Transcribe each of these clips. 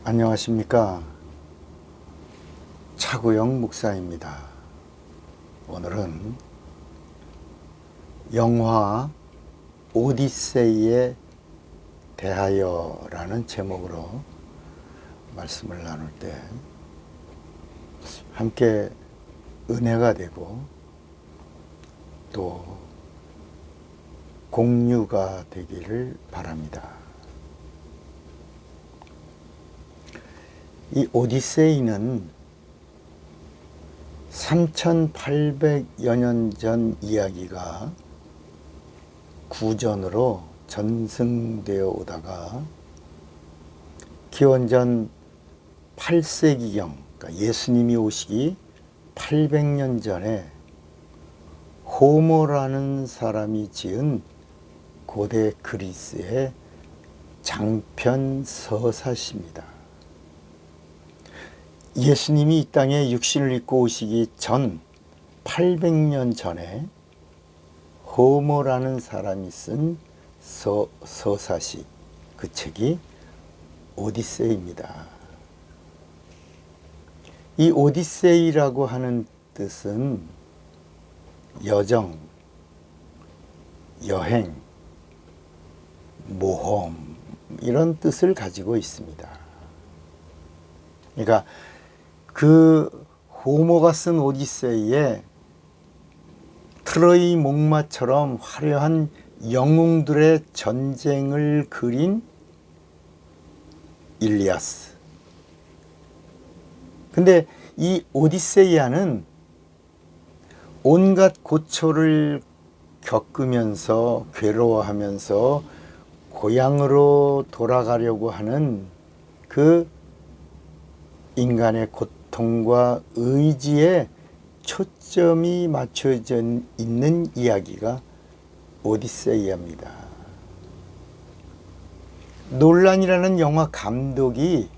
안녕하십니까. 차구영 목사입니다. 오늘은 영화 오디세이에 대하여라는 제목으로 말씀을 나눌 때 함께 은혜가 되고 또 공유가 되기를 바랍니다. 이 오디세이는 3800여 년 전 이야기가 구전으로 전승되어 오다가 기원전 8세기경, 그러니까 예수님이 오시기 800년 전에 호모라는 사람이 지은 고대 그리스의 장편 서사시입니다. 예수님이 이 땅에 육신을 입고 오시기 전 800년 전에 호모라는 사람이 쓴 서사시, 그 책이 오디세이입니다. 이 오디세이라고 하는 뜻은 여정, 여행, 모험 이런 뜻을 가지고 있습니다. 그러니까 그 호모가 쓴 오디세이에 트로이 목마처럼 화려한 영웅들의 전쟁을 그린 일리아스. 근데 이 오디세이아는 온갖 고초를 겪으면서 괴로워하면서 고향으로 돌아가려고 하는 그 인간의 고통과 의지에 초점이 맞춰져 있는 이야기가 오디세이아입니다. 놀란이라는 영화 감독이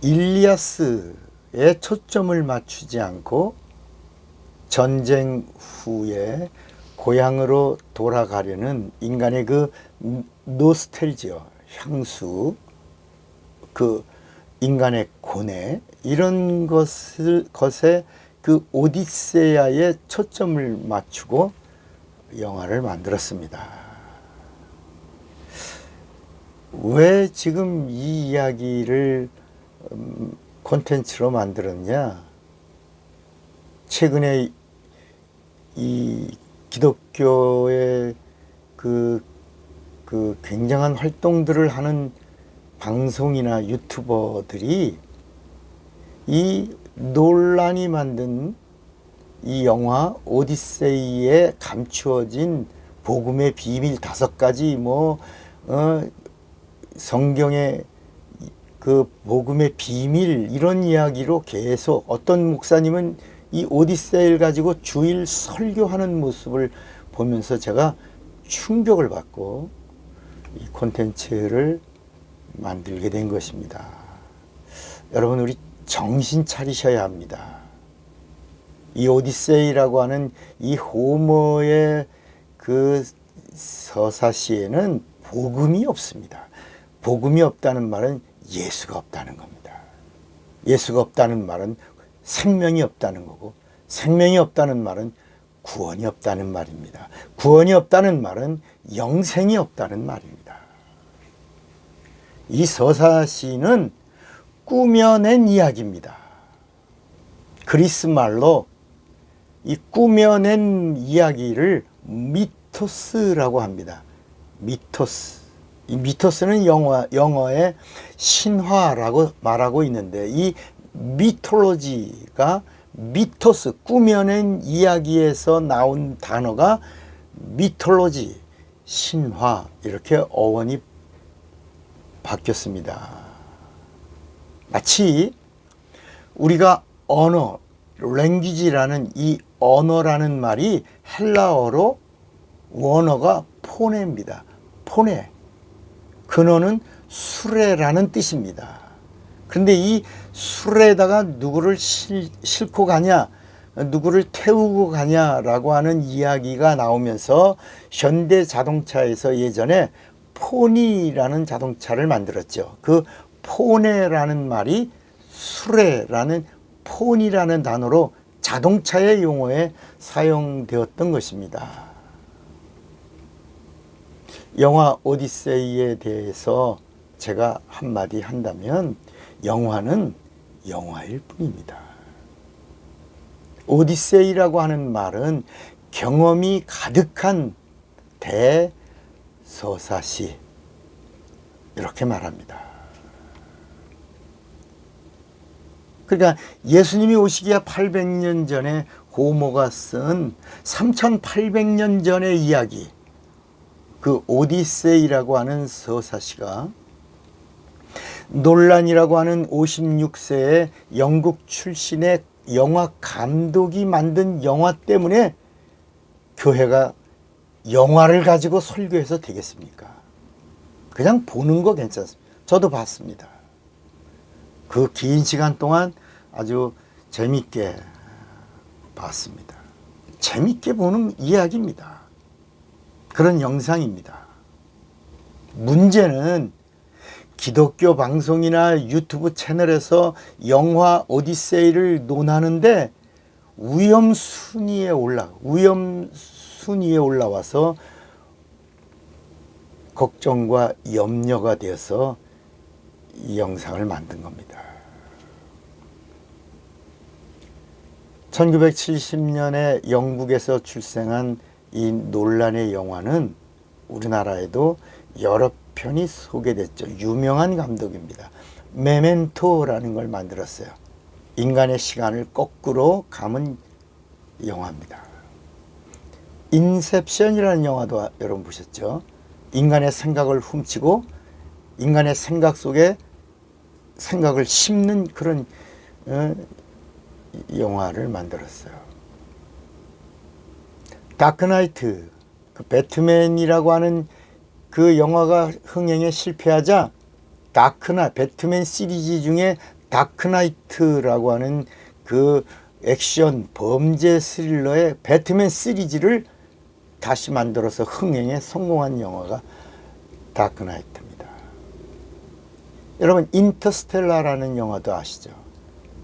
일리아스에 초점을 맞추지 않고 전쟁 후에 고향으로 돌아가려는 인간의 그 노스텔지어, 향수, 그 인간의 고뇌, 이런 것에 그 오디세이아에 초점을 맞추고 영화를 만들었습니다. 왜 지금 이 이야기를 콘텐츠로 만들었냐? 최근에 이 기독교의 그 굉장한 활동들을 하는 방송이나 유튜버들이 이 놀란이 만든 이 영화 오디세이에 감추어진 복음의 비밀 5가지 성경의 그 복음의 비밀 이런 이야기로 계속 어떤 목사님은 이 오디세이를 가지고 주일 설교하는 모습을 보면서 제가 충격을 받고 이 콘텐츠를 만들게 된 것입니다. 여러분, 우리 정신 차리셔야 합니다. 이 오디세이라고 하는 이 호모의 그 서사시에는 복음이 없습니다. 복음이 없다는 말은 예수가 없다는 겁니다. 예수가 없다는 말은 생명이 없다는 거고, 생명이 없다는 말은 구원이 없다는 말입니다. 구원이 없다는 말은 영생이 없다는 말입니다. 이 서사시는 꾸며낸 이야기입니다. 그리스 말로 이 꾸며낸 이야기를 미토스라고 합니다. 미토스. 이 미토스는 영어의 신화라고 말하고 있는데, 이 미톨로지가 미토스, 꾸며낸 이야기에서 나온 단어가 미톨로지, 신화, 이렇게 어원이 바뀌었습니다. 마치 우리가 언어, 랭귀지라는 이 언어라는 말이 헬라어로 원어가 포네입니다. 포네. 근어는 수레라는 뜻입니다. 그런데 이 수레에다가 누구를 싣고 가냐, 누구를 태우고 가냐라고 하는 이야기가 나오면서 현대 자동차에서 예전에 포니라는 자동차를 만들었죠. 그 포네라는 말이 수레라는 폰이라는 단어로 자동차의 용어에 사용되었던 것입니다. 영화 오디세이에 대해서 제가 한마디 한다면 영화는 영화일 뿐입니다. 오디세이라고 하는 말은 경험이 가득한 대서사시, 이렇게 말합니다. 그러니까 예수님이 오시기에 800년 전에 호모가 쓴 3800년 전의 이야기, 그 오디세이라고 하는 서사시가 놀란이라고 하는 56세의 영국 출신의 영화 감독이 만든 영화 때문에 교회가 영화를 가지고 설교해서 되겠습니까? 그냥 보는 거 괜찮습니다. 저도 봤습니다. 그 긴 시간 동안 아주 재밌게 봤습니다. 재밌게 보는 이야기입니다. 그런 영상입니다. 문제는 기독교 방송이나 유튜브 채널에서 영화 오디세이를 논하는데 위험 순위에 올라와서 걱정과 염려가 되어서 이 영상을 만든 겁니다. 1970년에 영국에서 출생한 이 논란의 영화는 우리나라에도 여러 편이 소개됐죠. 유명한 감독입니다. 메멘토라는 걸 만들었어요. 인간의 시간을 거꾸로 감은 영화입니다. 인셉션이라는 영화도 여러분 보셨죠? 인간의 생각을 훔치고 인간의 생각 속에 생각을 심는 그런 영화를 만들었어요. 다크나이트, 그 배트맨이라고 하는 그 영화가 흥행에 실패하자 배트맨 시리즈 중에 다크나이트라고 하는 그 액션 범죄 스릴러의 배트맨 시리즈를 다시 만들어서 흥행에 성공한 영화가 다크나이트입니다. 여러분 인터스텔라라는 영화도 아시죠?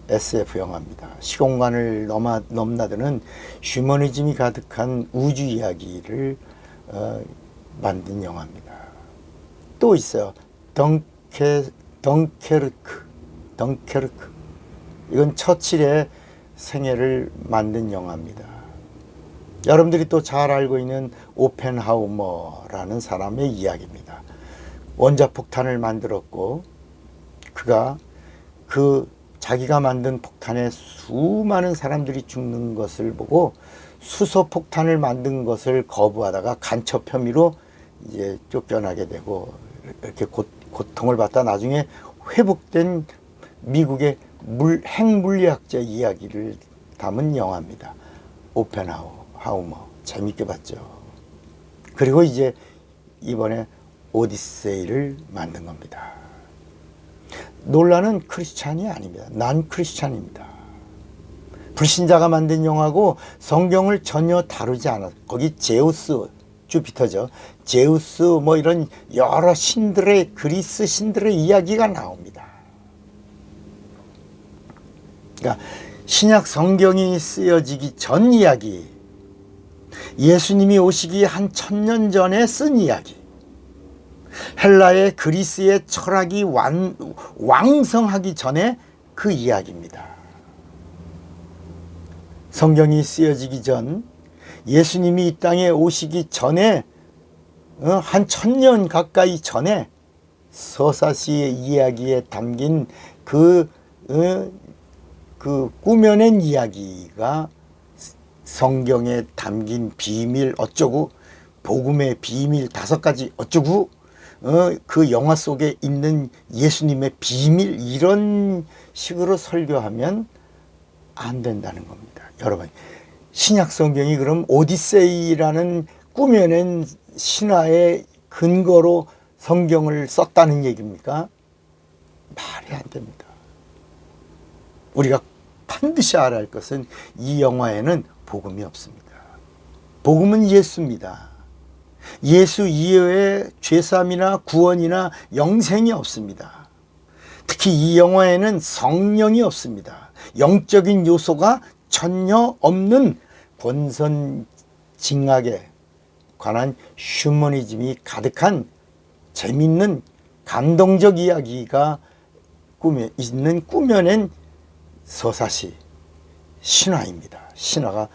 SF 영화입니다. 시공간을 넘나드는 휴머니즘이 가득한 우주 이야기를 만든 영화입니다. 또 있어요. 덩케르크. 이건 처칠의 생애를 만든 영화입니다. 여러분들이 또 잘 알고 있는 오펜하우머라는 사람의 이야기입니다. 원자폭탄을 만들었고 그가 자기가 만든 폭탄에 수많은 사람들이 죽는 것을 보고 수소폭탄을 만든 것을 거부하다가 간첩 혐의로 이제 쫓겨나게 되고 이렇게 고통을 받다 나중에 회복된 미국의 핵물리학자 이야기를 담은 영화입니다. 오펜하우머. 재밌게 봤죠. 그리고 이제 이번에 오디세이를 만든 겁니다. 논란은 크리스찬이 아닙니다. 난 크리스찬입니다. 불신자가 만든 영화고 성경을 전혀 다루지 않아. 거기 제우스, 주피터죠. 제우스 뭐 이런 여러 신들의, 그리스 신들의 이야기가 나옵니다. 그러니까 신약 성경이 쓰여지기 전 이야기, 예수님이 오시기 한 1000년 전에 쓴 이야기, 헬라의 그리스의 철학이 왕성하기 전에 그 이야기입니다. 성경이 쓰여지기 전, 예수님이 이 땅에 오시기 전에 한 1000년 가까이 전에 서사시의 이야기에 담긴 그 꾸며낸 이야기가 성경에 담긴 비밀 어쩌고, 복음의 비밀 5가지 어쩌고, 그 영화 속에 있는 예수님의 비밀, 이런 식으로 설교하면 안 된다는 겁니다. 여러분, 신약 성경이 그럼 오디세이라는 꾸며낸 신화의 근거로 성경을 썼다는 얘기입니까? 말이 안 됩니다. 우리가 반드시 알아야 할 것은 이 영화에는 복음이 없습니다. 복음은 예수입니다. 예수 이외에 죄사함이나 구원이나 영생이 없습니다. 특히 이 영화에는 성령이 없습니다. 영적인 요소가 전혀 없는 권선징악에 관한 휴머니즘이 가득한 재밌는 감동적 이야기가 꾸며낸 서사시 신화입니다. 신화가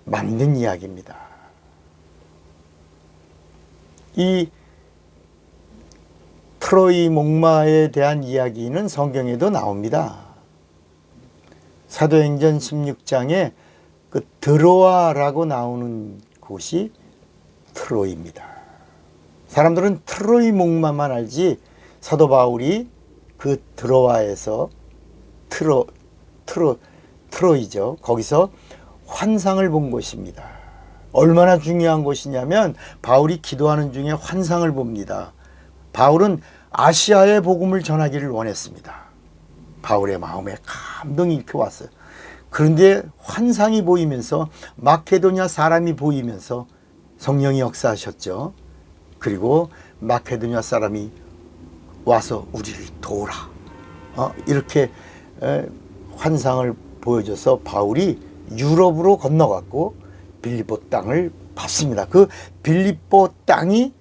만든 이야기입니다. 이 트로이 목마에 대한 이야기는 성경에도 나옵니다. 사도행전 16장에 그 드로아라고 나오는 곳이 트로이입니다. 사람들은 트로이 목마만 알지 사도 바울이 그 드로아에서 트로이죠. 거기서 환상을 본 곳입니다. 얼마나 중요한 곳이냐면 바울이 기도하는 중에 환상을 봅니다. 바울은 아시아의 복음을 전하기를 원했습니다. 바울의 마음에 감동이 이렇게 왔어요. 그런데 환상이 보이면서 마케도냐 사람이 보이면서 성령이 역사하셨죠. 그리고 마케도냐 사람이 와서 우리를 도우라. 이렇게 환상을 보여줘서 바울이 유럽으로 건너갔고 빌립보 땅을 밟습니다. 그 빌립보 땅이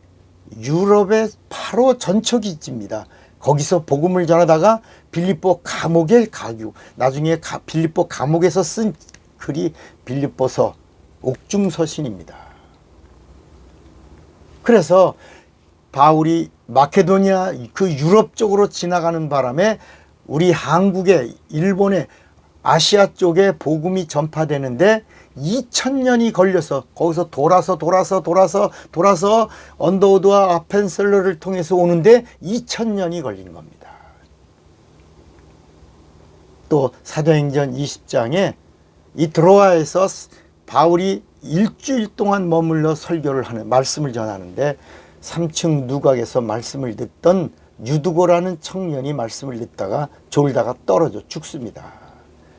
유럽의 바로 전초기지입니다. 거기서 복음을 전하다가 빌립보 감옥에 가고 나중에 빌립보 감옥에서 쓴 글이 빌립보서 옥중서신입니다. 그래서 바울이 마케도니아 그 유럽 쪽으로 지나가는 바람에 우리 한국에 일본에 아시아 쪽에 복음이 전파되는데 2000년이 걸려서 거기서 돌아서 언더우드와 아펜셀러를 통해서 오는데 2000년이 걸린 겁니다. 또 사도행전 20장에 이 드로아에서 바울이 일주일 동안 머물러 설교를 하는 말씀을 전하는데 3층 누각에서 말씀을 듣던 유두고라는 청년이 말씀을 듣다가 졸다가 떨어져 죽습니다.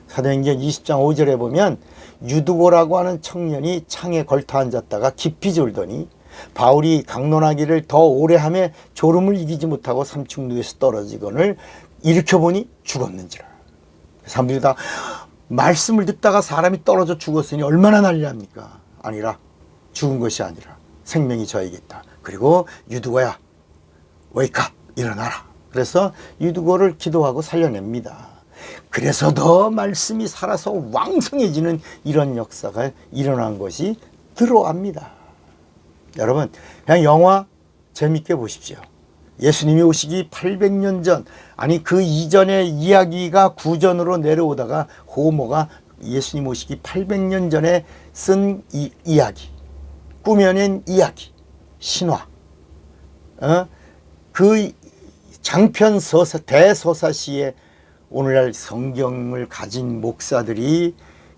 사도행전 20장 5절에 보면 유두고라고 하는 청년이 창에 걸터 앉았다가 깊이 졸더니 바울이 강론하기를 더 오래 하며 졸음을 이기지 못하고 3층 누에서 떨어지거늘 일으켜보니 죽었는지라. 사람들이 다 말씀을 듣다가 사람이 떨어져 죽었으니 얼마나 난리합니까? 아니라 죽은 것이 아니라 생명이 저에게 있다. 그리고 유두고야 웨이크업 일어나라. 그래서 유두고를 기도하고 살려냅니다. 그래서 더 말씀이 살아서 왕성해지는 이런 역사가 일어난 것이 드로아입니다. 여러분 그냥 영화 재밌게 보십시오. 예수님이 오시기 800년 전 아니 그 이전의 이야기가 구전으로 내려오다가 호모가 예수님 오시기 800년 전에 쓴 이야기 꾸며낸 이야기 신화 그 장편 대서사시에 오늘날 성경을 가진 목사들이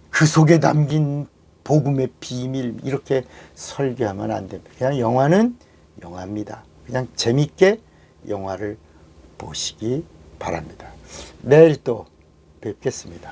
그 속에 담긴 복음의 비밀 이렇게 설교하면 안 됩니다. 그냥 영화는 영화입니다. 그냥 재밌게 영화를 보시기 바랍니다. 내일 또 뵙겠습니다.